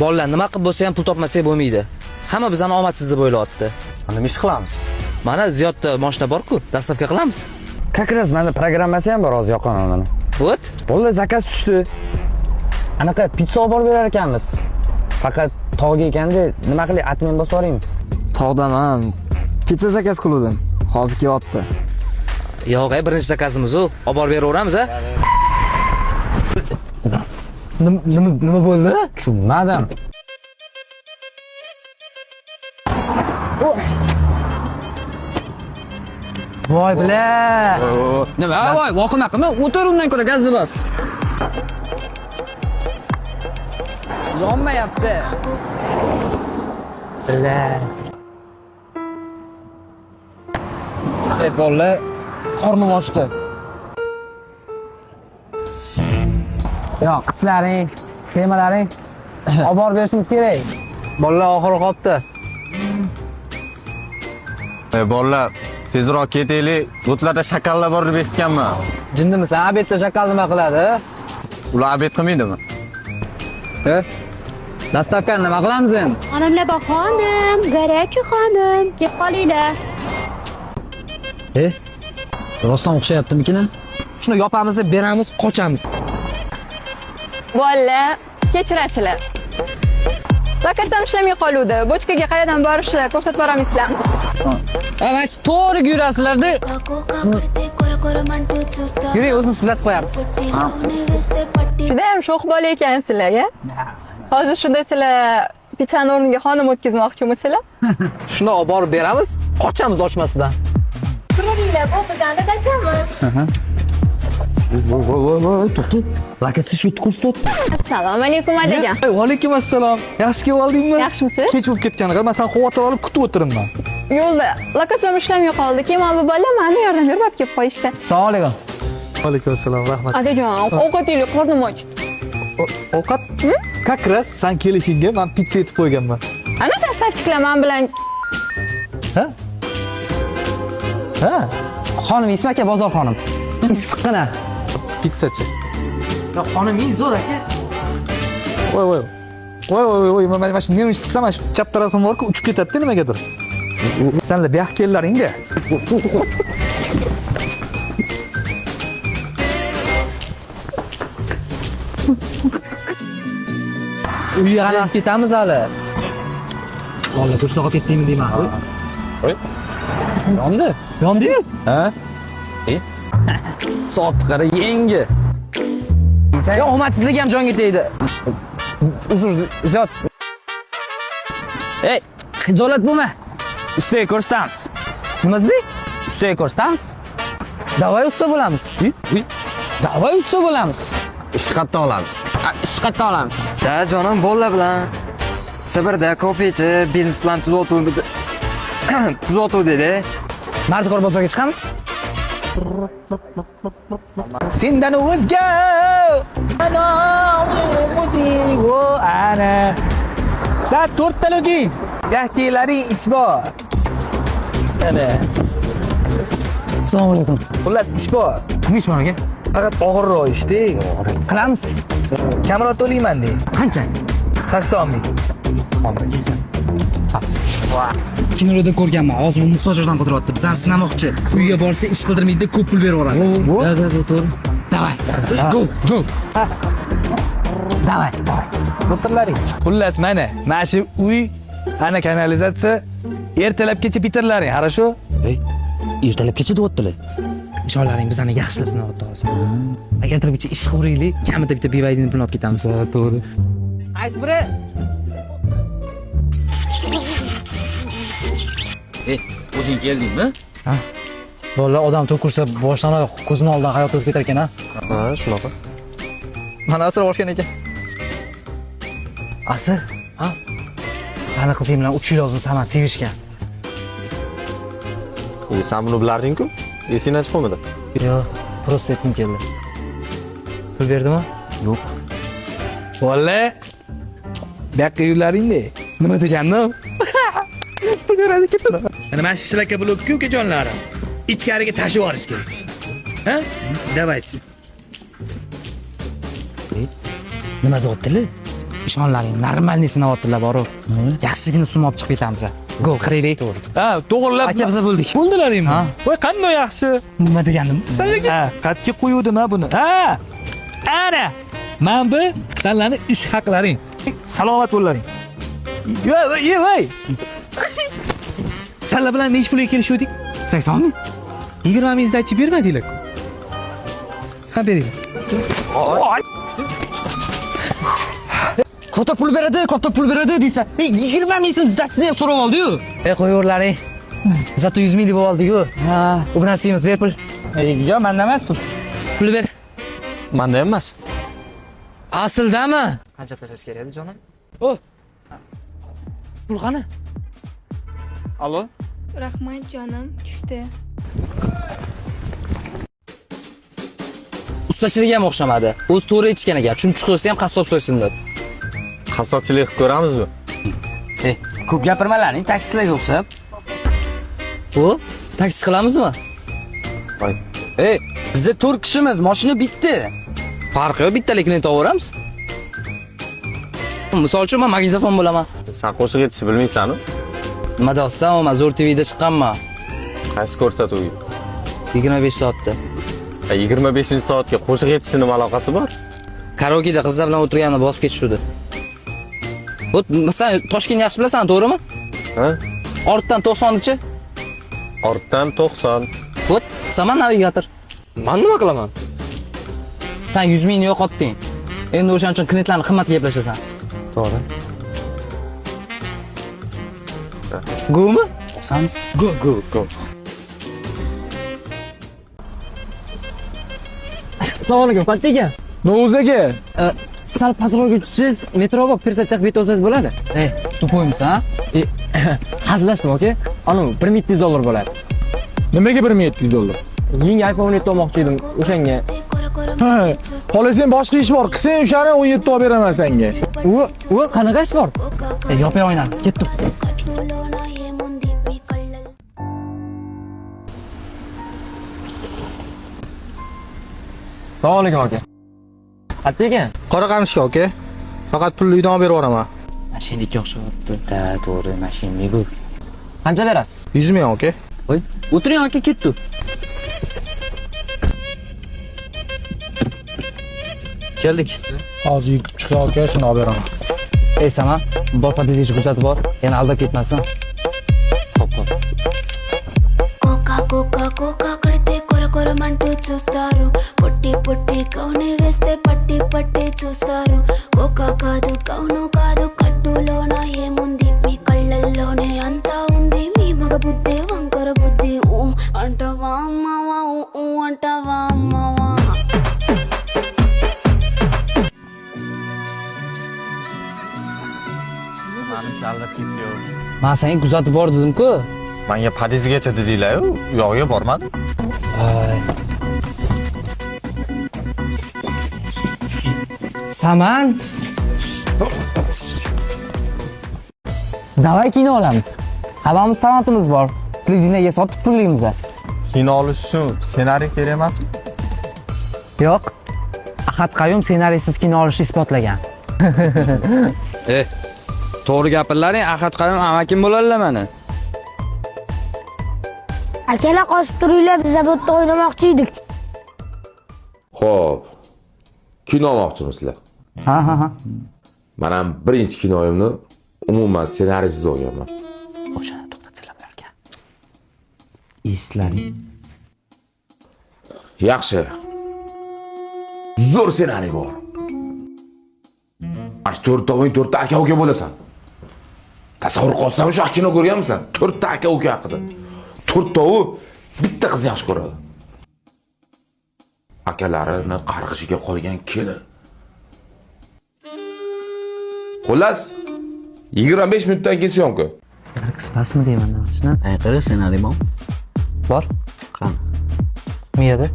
Bolalar nima qilib bo'lsa ham pul topmasak bo'lmaydi. Hamma bizani omadsiz deb o'ylayapti. Nima ish qilamiz? Mana Ziyodda mashina bor-ku, dastavka qilamiz. Как раз menda programmasi ham bor, hozir yoqaman mana. Bo't. Bo'ldi, zakaz tushdi. Anaqa pizza olib borib berar ekanmiz. Faqat tog'ga ekanda nima qilay, admin bosib yuboraymi? Tog'daman. Pizza zakaz qildim. Hozir kelyapti. Yo'q, birinchi zakazimiz u. Olib borib beraveramiz, a? Nima bo'ldi? Tushunmadim. Voy bila. Nima? Voy, voqima qilma. O'tir undan ko'ra gazni bos. Yonmayapti. Bila. Bolalar, qornim ochdi. Yo'q, qislaring, kremalaring olib borib berishimiz kerak. Bolalar oxiri qopti. Bolalar, tezroq ketaylik. O'tlarda shakallar bor deb eshitganman. Jindimisan? Obedda shakal nima qiladi? Ular obed qilmaydimi? Dastavkani nima qilamiz endi? Xonimlar xonim, горячий xonim, kelib qolinglar. Rostdan o'xshayaptimikin? Shuni yopamiz, beramiz, qochamiz. Bolalar, kechirasizlar. Zakatam ishlamay qoluvdi. Bochkaga qayerdan borishlar, ko'rsatib boramisizlar. Mana to'g'ri yurasizlar-da. Yuring, o'zimiz kuzatib qo'yamiz. Juda ham sho'x bola ekansizlar-ya. Hozir shunda sizlar pizzani o'rniga xonim o'tkazmoqchimisizlar? Shuni olib borib beramiz, qochamiz ochmasidan. Turinglar, bu bizani dachamiz. Voy, to'xta. Lakatsi shu ko'rsat. Assalomu alaykum adajon. Va alaykum assalom. Yaxshi kelib oldingmi? Yaxshimisiz? Kech bo'lib ketganiga men seni xavotir olib kutib o'tiribman. Yo'lda lokatsiyam ishlamay qoldi. Keyin bu bola meni yordam berib olib kelib qo'yishdi. Assalomu alaykum. Alaykum assalom, rahmat. Adajon, ovqatingiz qornim ochdi. Ovqat? Как раз sen kelishingga men pizza yetib qo'yganman. Ana dastavchilar men bilan Ha? Ha? Xonim, Isma aka, bozor xonim. Issiqqina. Pizzachi. Xoningiz zo'r aka. Voy, mana shu nima ish qilsam, mana shu chap tarafim bor-ku, uchib ketadi-da nimagadir. Senlar bu yoqqa kellaring-da. Uyga qarab ketamiz hali. Bolalar ko'chada qolib ketdingmi deyman. Voy. Yondi. Yondimi? Ha? Soat qara yangi. Ya omadsizlik ham jonga tegdi. Uzr, Ziyod. Ey, xijolat bo'lma. Ustiga ko'rsatamiz. Nima deding? Ustiga ko'rsatamiz. Davay usta bo'lamiz. Davay usta bo'lamiz. Ish qayerdan olamiz? Ish qayerdan olamiz? Da jonim bolalar bilan Sibirda kofechi, biznes plan tuzotuv dedi. Mardikor bozorga chiqamiz. Sendan o'zga ana Saat 4 ta login. Gahkelaring ish bor. Ana. Assalomu alaykum. Xullas ish bor. Nima ish bor aka? Faqat og'irroq ish-da. Qilamiz. Kamroq to'layman de. Qancha? 80 ming. Kinoda ko'rganman. Hozir muhtojlardan qidiryapti. Bizani sinamoqchi. Uyga borsa ish qildirmaydi, ko'p pul beraveradi. Da, to'g'ri. Davay. Go. Davay. O'tirlaring. Xullas mana shu uy, ana kanalizatsiya ertalabgacha bitirlaring, хорошо? Ertalabgacha deyaptilar. Ishonlaring bizani yaxshilab sinayapti hozir. Agar ertalabgacha ish qilib kamida bitta bevaydini pulni olib ketamiz. To'g'ri. Qaysi biri? O'zing keldingmi? Ha? Bolalar odam to'kursa boshdan oyoq ko'zini oldidan hayot o'tib ketar ekan, ha? Ha, shunaqa. Mana asr boshgan ekan. Asr? Ha? Sani qizing bilan 3 yil oldin seni sevishgan. Sen buni bilarding-ku? Esingdan chiqmadi. Yo'q, просто aytgim keldi. Pul berdimi? Yo'q. Bola. Bu yoqqa yurlaring-da. Nima deganim? Pul beradi ketadi. Ana mana shu shlaka blokku ukajonlarim. Ichkariga tashib yuborish kerak. Ha? Давайте. Nima deyaptilar? Ishonlaring, normalniy sinovatdilar boru. Yaxshigina sum olib chiqib ketamiz. Go, qiraylik. Ha, to'g'rilab. Aka biza bo'ldik. Bo'ldilaringmi? Ha. Voy, qanday yaxshi. Nima deganim? Ha, qatga qo'yuvdim buni. Ha. Ana. Men bu sizlarning ish haqlaring. Salomat bo'laring. Voy. Sizlar bilan nech pulga kelishdik? 80 ming. 20 ming zdachi bermadinglar-ku. Ha, beringlar. Katta pul beradi deysa. 20 ming so'm zdachini ham so'rab oldi-yu. Qo'yaverlaring. Zato 100 ming deb oldik-ku. Ha, u narsamiz ber pul. Yo'q, menda emas pul. Pul ber. Manda ham emas. Aslidami? Qancha tashlash kerak edi, jonim? O. Pul qani? Allo? Rahmat jonim, tushdi. Ustachilik ham o'xshamadi. O'z to'g'ri ichgan ekan. Chumchuq qilsa ham qassob so'ysin deb. Qassobchilik qilib ko'ramizmi? Ko'p gapirmalaring, taksilarga o'xshab. O, taksi qilamizmi? Voy. Bizda 4 kishimiz, mashina bitta. Farqi yo'q, bittalikni to'g'ramiz. Misol uchun men magnitofon bo'laman. Sen qo'shiq aytishni bilmaysan-ku? Nima deyapsan? Men Zo'r TVda chiqqanman. Qaysi ko'rsatuv? 25 soatda. 25-soatga qo'shiq aytishning nima aloqasi bor? Karaokeda qizlar bilan o'tirganimda bosib ketishdi. Masalan, Toshkentni yaxshi bilasan, to'g'rimi? Ha? Ortdan 90-chi? Ortdan 90. Bo't, saman navigator. Men nima qilaman? Sen 100 mingni yo'qotding. Endi o'shaning uchun klientlarni qimmatga gaplashasan. To'g'ri. Go'mi? O'samiz. Go. Assalomu alaykum, Fatih aka. No'zaga. Sal pastroqqa tushsangiz, metroga persatchaq bet olsangiz bo'ladi. To'poymisan, ha? Hazillashdim, aka. Anu $1700 bo'ladi. Nimaga $1700? Yangi iPhone 17 olmoqchi edim, o'shanga. Ha, xohlasang boshqa ish bor. Qilsang o'shani 17 olib beraman senga. U qanaqa ish bor? Yopay o'ynab, ketdim. Assalomu alaykum aka. Fatih aka. Qora qamishga aka. Faqat pulni uydan olib beraman. Mashinalik o'xshabdi. Da, to'g'ri, mashinalik bu. Qancha berasiz? 100 ming aka. Voy, o'tiring aka, ketdi. Keldik. Hozir yutib chiqay aka, shuni olib beraman. Ey Sama, bor podizich kuzatib bor. Yana aldab ketmasin. Xo'p. కోకా కడితే కొరకొరమంటూ చూస్తారు పొట్టి పొట్టి కౌని వేస్తే పట్టి పట్టి చూస్తారు కోకా కాదు కౌను కాదు కట్టులోన ఏముంది మీ కళ్ళల్లోనే అంతా ఉంది మీ మగ బుద్ధి వంకర బుద్ధి ఊ అంటావా అమ్మవా ఊ అంటావా అమ్మవా Manimcha aldab ketdi-yu. Men senga kuzatib bor dedim-ku. Menga Padizgacha dedinglar-yu, u yog'iga bormadim. Saman. Davay kino olamiz. Hammamiz talantimiz bor. Televideniyega sotib pullaymiz. Kino olish uchun ssenariy kerak emasmi? Yo'q. Ahad Qayum ssenariysiz kino olishni isbotlagan. To'g'ri gapirlaring, Ahad Qayum amakim bo'ladilar meni. akalar qochib turinglar biz bu yerda o'ynamoqchi edik Xo'p. Kino olmoqchimisizlar? Ha. Men ham birinchi kinoyimni umuman ssenariysiz o'ynaganman. O'shani to'xtatsizlar bularga. Eslaring. Yaxshi. Zo'r ssenariy bor. Ash 4 ta aka uka bo'lasan. Tasavvur qilsam o'sha kino ko'rganmisan? 4 ta aka uka haqida. 4 to'u bitta qiz yaxshi ko'radi. Akalarini qarg'ishiga qo'ygan kelin. Xullas 25 minutdan keyin syomka. Qisqasmi deyman nima shuni? Qara ssenariy Bor. Qani? Bu yerda.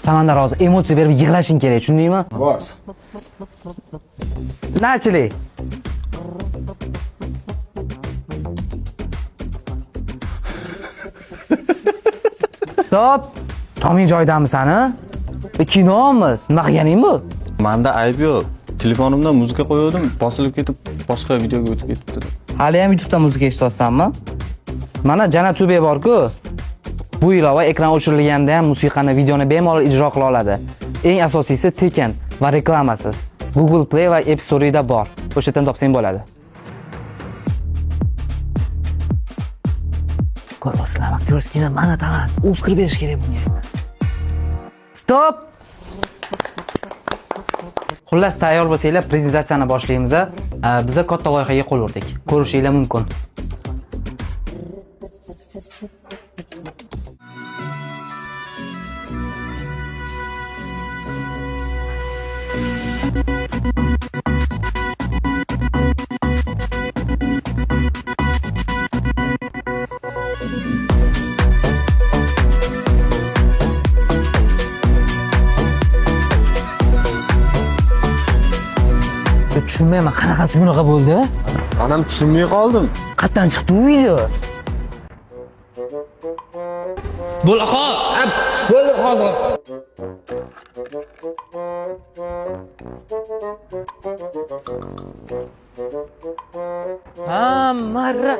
Samandar hozir emotsiya berib yig'lashing kerak, tushundingmi? Bor. Nachilik. Stop. Toming joydamiz sani? Kinomiz. Nima qilganing bu? Menda ayb yo'q. telefonimdan muzika qo'ygandim, bosilib ketib boshqa videoga o'tib ketibdi. Hali ham YouTube'dan muzika eshityapsanmi? Mana Jana Tube bor-ku. Bu ilova ekran o'chirilganda ham musiqani, videoni bemalol ijro qila oladi. Eng asosiysi tekin va reklamasiz. Google Play va App Store'da bor. O'sha yerdan topsang bo'ladi. Ko'rasizlar, aktyorskidan mana talant. Oskar berish kerak bunga. Stop! Xullas, tayyor bo'lsanglar, prezentatsiyani boshlaymiz. Biz katta loyihaga qo'l urdik. Ko'rishinglar mumkin. Tushunmayman, qanaqasi bunaqa bo'ldi? Anam tushunmay qoldim. Qayerdan chiqdi u video? Bo'ldi hozir. Ha, marra.